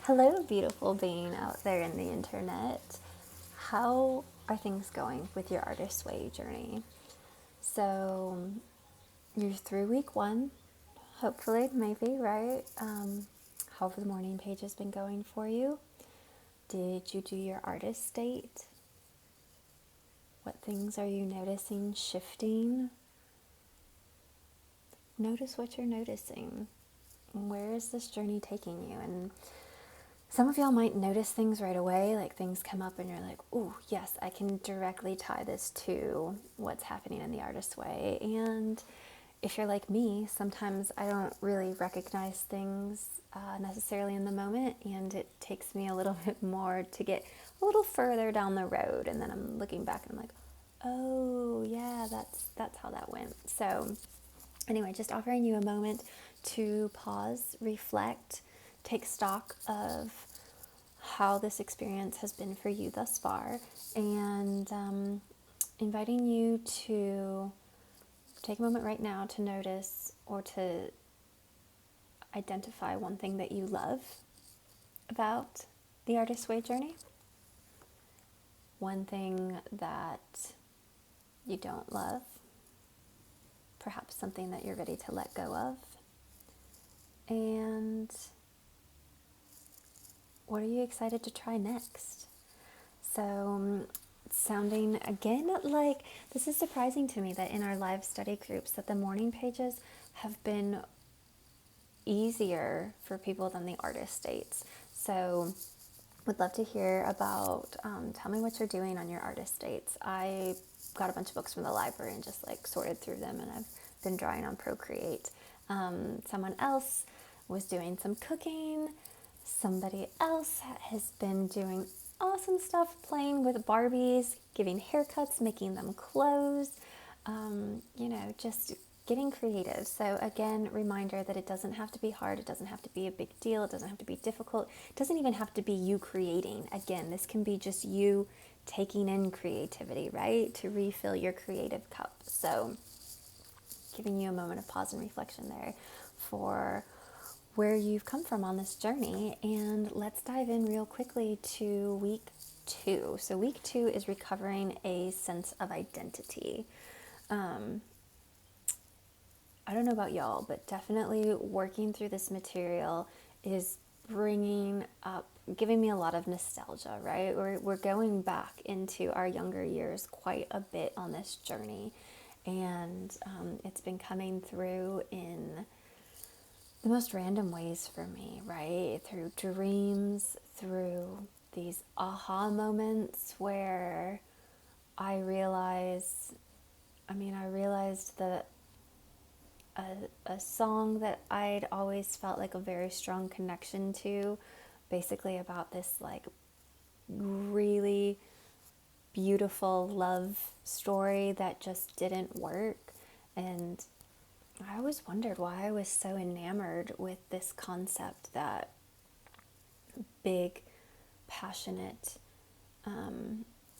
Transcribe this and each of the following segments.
Hello, beautiful being out there in the internet. How are things going with your Artist Way journey? So, you're through week one, hopefully, maybe, right? How have the morning page has been going for you? Did you do your artist state? What things are you noticing shifting? Notice what you're noticing. Where is this journey taking you? And some of y'all might notice things right away, like things come up and you're like, "Ooh, yes, I can directly tie this to what's happening in the Artist Way." And if you're like me, sometimes I don't really recognize things necessarily in the moment, and it takes me a little bit more to get a little further down the road, and then I'm looking back and I'm like, "Oh, yeah, that's how that went." So anyway, just offering you a moment to pause, reflect, take stock of how this experience has been for you thus far, and inviting you to take a moment right now to notice or to identify one thing that you love about the Artist Way journey, one thing that you don't love, perhaps something that you're ready to let go of, and what are you excited to try next? So, sounding again like this is surprising to me that in our live study groups that the morning pages have been easier for people than the artist states. So, would love to hear about. Tell me what you're doing on your artist states. I got a bunch of books from the library and just like sorted through them, and I've been drawing on Procreate. Someone else was doing some cooking. Somebody else has been doing awesome stuff, playing with Barbies, giving haircuts, making them clothes, just getting creative. So again, reminder that it doesn't have to be hard. It doesn't have to be a big deal. It doesn't have to be difficult. It doesn't even have to be you creating. Again, this can be just you taking in creativity, right? To refill your creative cup. So giving you a moment of pause and reflection there for where you've come from on this journey. And let's dive in real quickly to week two. So week two is recovering a sense of identity. I don't know about y'all, but definitely working through this material is bringing up, giving me a lot of nostalgia, right? We're going back into our younger years quite a bit on this journey. And it's been coming through in the most random ways for me, right? Through dreams, through these aha moments where I realized that a song that I'd always felt like a very strong connection to, basically about this like really beautiful love story that just didn't work. And I always wondered why I was so enamored with this concept that big, passionate,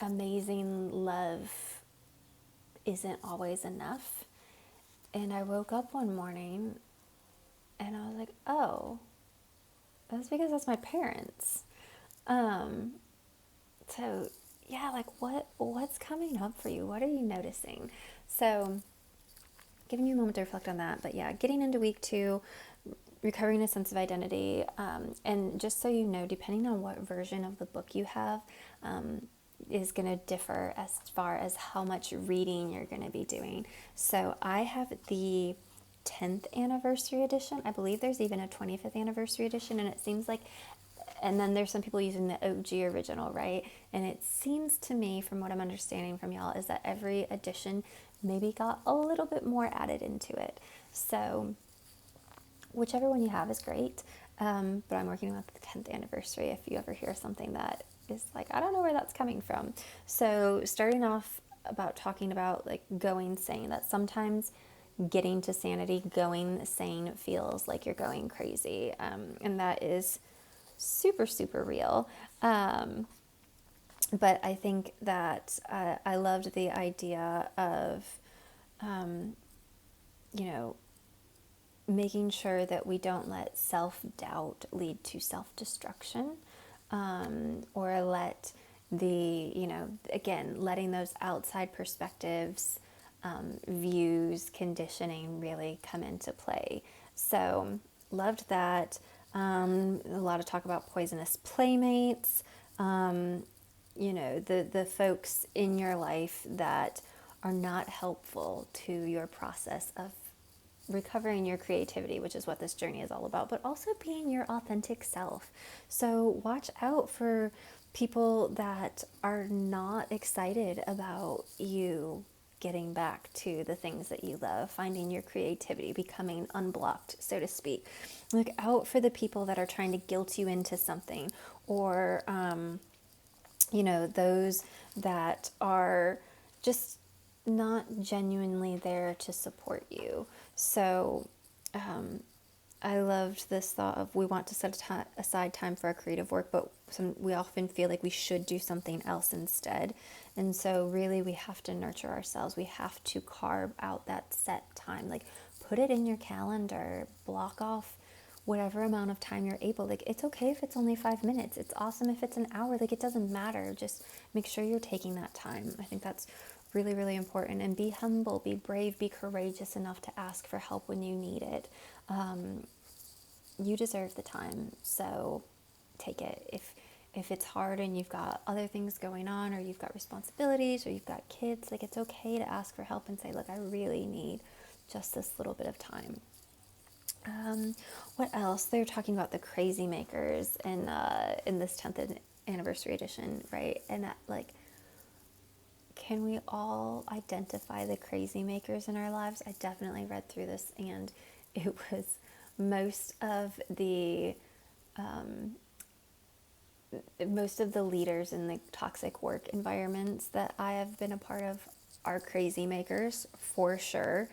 amazing love isn't always enough. And I woke up one morning and I was like, oh, that's because that's my parents. Um, so yeah, like what's coming up for you? What are you noticing? So giving you a moment to reflect on that. But yeah, getting into week two, recovering a sense of identity. And just so you know, depending on what version of the book you have, is going to differ as far as how much reading you're going to be doing. So I have the 10th anniversary edition. I believe there's even a 25th anniversary edition, and it seems like, and then there's some people using the OG original, right? And it seems to me, from what I'm understanding from y'all, is that every edition maybe got a little bit more added into it. So whichever one you have is great. But I'm working on the 10th anniversary if you ever hear something that is like, I don't know where that's coming from. So starting off about talking about like going sane, that sometimes getting to sanity, going sane feels like you're going crazy. And that is super, super real. But I think that I loved the idea of, um, you know, making sure that we don't let self-doubt lead to self-destruction, or let again, letting those outside perspectives, views, conditioning really come into play. So, loved that. A lot of talk about poisonous playmates, the folks in your life that are not helpful to your process of recovering your creativity, which is what this journey is all about, but also being your authentic self. So watch out for people that are not excited about you getting back to the things that you love, finding your creativity, becoming unblocked, so to speak. Look out for the people that are trying to guilt you into something, or those that are just not genuinely there to support you. So I loved this thought of, we want to set aside time for our creative work, but we often feel like we should do something else instead. And so really we have to nurture ourselves. We have to carve out that set time. Like, put it in your calendar, block off whatever amount of time you're able. Like, it's okay if it's only 5 minutes. It's awesome if it's an hour. Like, it doesn't matter. Just make sure you're taking that time. I think that's really, really important. And be humble, be brave, be courageous enough to ask for help when you need it. You deserve the time, so take it. If it's hard and you've got other things going on, or you've got responsibilities, or you've got kids, like, it's okay to ask for help and say, look, I really need just this little bit of time. What else? They're talking about the crazy makers in this 10th anniversary edition, right? And that, like, can we all identify the crazy makers in our lives? I definitely read through this, and it was most of the leaders in the toxic work environments that I have been a part of are crazy makers, for sure.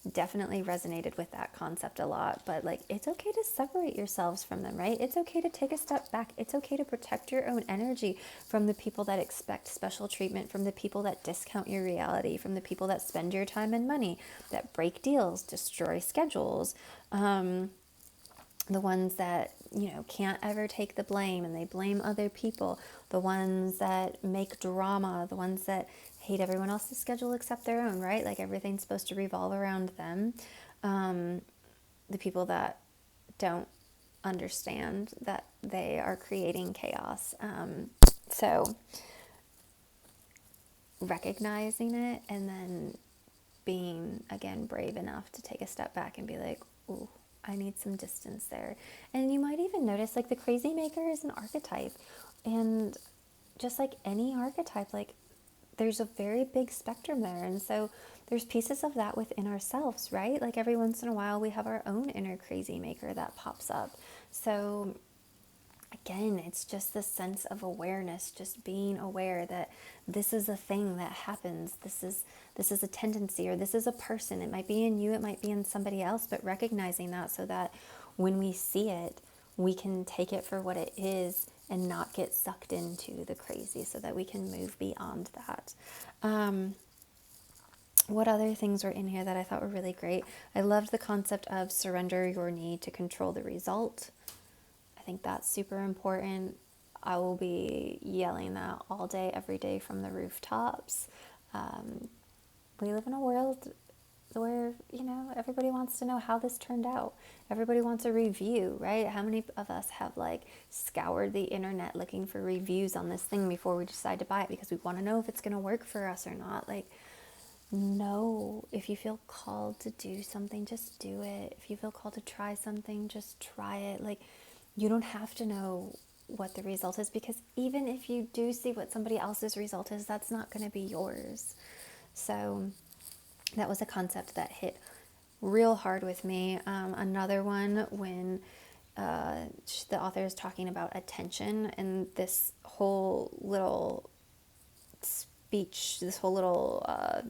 Definitely resonated with that concept a lot. But, like, it's okay to separate yourselves from them, right? It's okay to take a step back. It's okay to protect your own energy from the people that expect special treatment, from the people that discount your reality, from the people that spend your time and money, that break deals, destroy schedules, the ones that, can't ever take the blame and they blame other people, the ones that make drama, the ones that hate everyone else's schedule except their own, right? Like, everything's supposed to revolve around them. The people that don't understand that they are creating chaos. So recognizing it, and then being, again, brave enough to take a step back and be like, ooh, I need some distance there. And you might even notice, like, the crazy maker is an archetype. And just like any archetype, like, there's a very big spectrum there. And so there's pieces of that within ourselves, right? Like, every once in a while we have our own inner crazy maker that pops up. So again, it's just this sense of awareness, just being aware that this is a thing that happens. This is a tendency, or this is a person. It might be in you, it might be in somebody else, but recognizing that, so that when we see it, we can take it for what it is and not get sucked into the crazy, so that we can move beyond that. What other things were in here that I thought were really great? I loved the concept of surrender your need to control the result. I think that's super important. I will be yelling that all day, every day from the rooftops. We live in a world where, everybody wants to know how this turned out. Everybody wants a review, right? How many of us have, like, scoured the internet looking for reviews on this thing before we decide to buy it, because we want to know if it's going to work for us or not? Like, no, if you feel called to do something, just do it. If you feel called to try something, just try it. Like, you don't have to know what the result is, because even if you do see what somebody else's result is, that's not going to be yours. So that was a concept that hit real hard with me. Another one, when the author is talking about attention, and this whole little speech, this whole little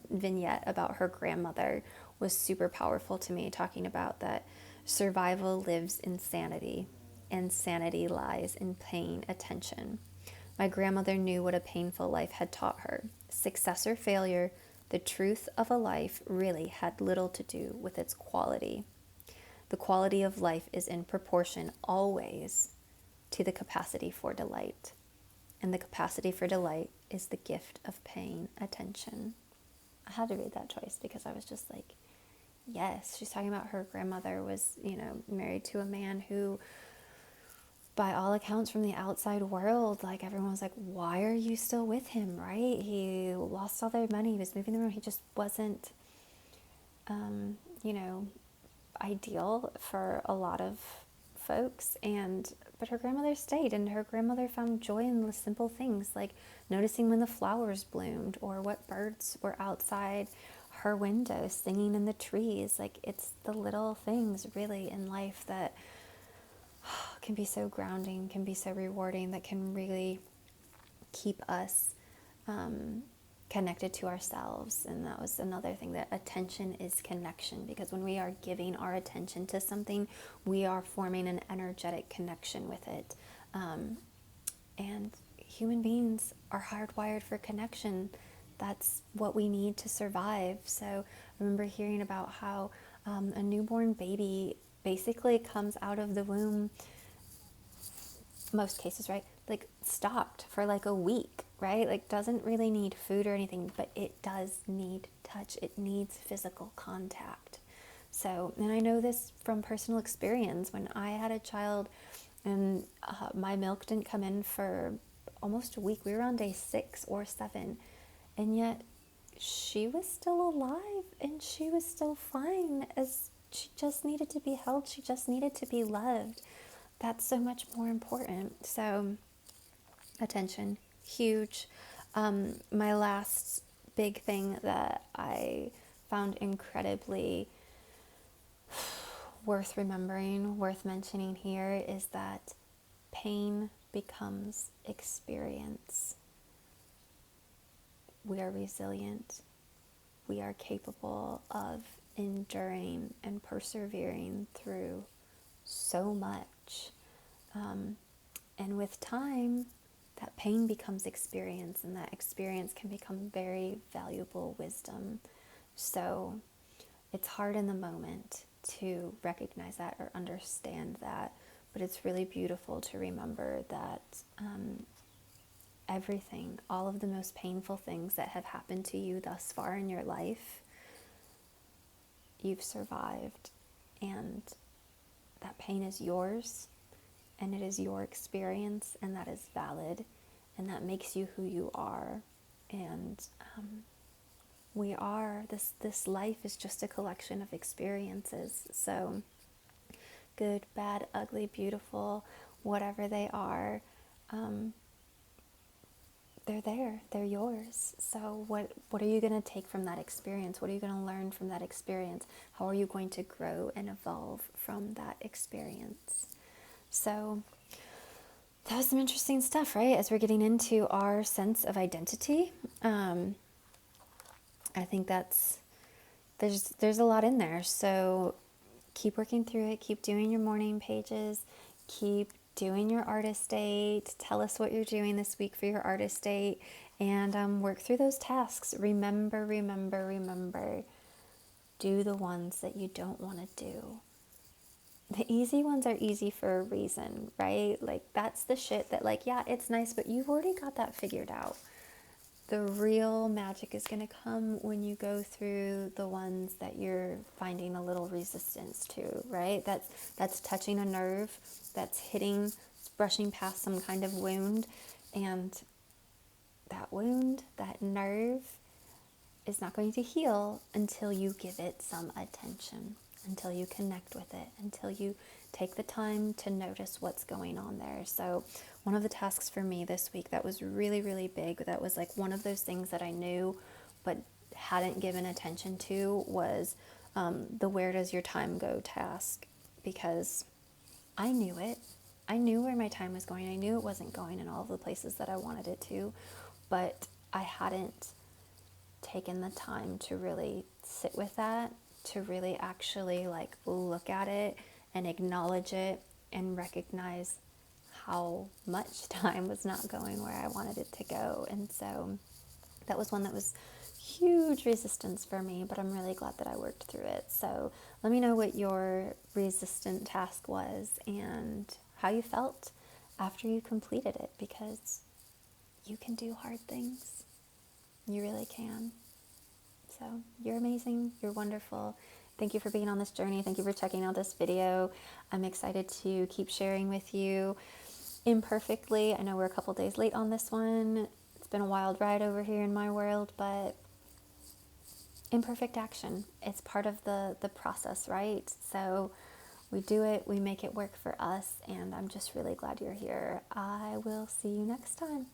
vignette about her grandmother was super powerful to me, talking about that survival lives in sanity, and sanity lies in paying attention. My grandmother knew what a painful life had taught her. Success or failure, The truth of a life really had little to do with its quality. The quality of life is in proportion always to the capacity for delight. And the capacity for delight is the gift of paying attention. I had to read that twice because I was just like, yes, she's talking about her grandmother was, married to a man who, by all accounts from the outside world, like everyone was like, why are you still with him, right? He lost all their money. He was moving the room. He just wasn't, ideal for a lot of folks. But her grandmother stayed, and her grandmother found joy in the simple things, like noticing when the flowers bloomed or what birds were outside her window singing in the trees. Like, it's the little things really in life that can be so grounding, can be so rewarding, that can really keep us connected to ourselves. And that was another thing, that attention is connection, because when we are giving our attention to something, we are forming an energetic connection with it. And human beings are hardwired for connection. That's what we need to survive. So I remember hearing about how a newborn baby basically comes out of the womb, most cases, right? Like stopped for like a week, right? Like doesn't really need food or anything, but it does need touch. It needs physical contact. So, and I know this from personal experience. When I had a child and my milk didn't come in for almost a week, we were on day 6 or 7, and yet she was still alive and she was still fine, as she just needed to be held. She just needed to be loved. That's so much more important. So attention, huge. My last big thing that I found incredibly worth remembering, worth mentioning here, is that pain becomes experience. We are resilient. We are capable of enduring and persevering through so much. And with time, that pain becomes experience, and that experience can become very valuable wisdom. So it's hard in the moment to recognize that or understand that, but it's really beautiful to remember that everything, all of the most painful things that have happened to you thus far in your life, you've survived, and that pain is yours, and it is your experience, and that is valid, and that makes you who you are. And we are, this life is just a collection of experiences. So good, bad, ugly, beautiful, whatever they are, they're there, they're yours. So what are you going to take from that experience? What are you going to learn from that experience? How are you going to grow and evolve from that experience? So that was some interesting stuff, right? As we're getting into our sense of identity, I think there's a lot in there. So keep working through it. Keep doing your morning pages. Keep doing your artist date. Tell us what you're doing this week for your artist date, and work through those tasks. Remember. Do the ones that you don't want to do. The easy ones are easy for a reason, right? Like, that's the shit that, like, yeah, it's nice, but you've already got that figured out. The real magic is going to come when you go through the ones that you're finding a little resistance to, right? That's touching a nerve, that's hitting, brushing past some kind of wound, and that wound, that nerve, is not going to heal until you give it some attention, until you connect with it, until you take the time to notice what's going on there. So one of the tasks for me this week that was really, really big, that was like one of those things that I knew but hadn't given attention to, was the where does your time go task. Because I knew it. I knew where my time was going. I knew it wasn't going in all of the places that I wanted it to, but I hadn't taken the time to really sit with that, to really actually like look at it and acknowledge it and recognize how much time was not going where I wanted it to go. And so that was one that was huge resistance for me, but I'm really glad that I worked through it. So let me know what your resistant task was and how you felt after you completed it, because you can do hard things. You really can. So you're amazing. You're wonderful. Thank you for being on this journey. Thank you for checking out this video. I'm excited to keep sharing with you imperfectly. I know we're a couple days late on this one. It's been a wild ride over here in my world, but imperfect action. It's part of the process, right? So we do it, we make it work for us, and I'm just really glad you're here. I will see you next time.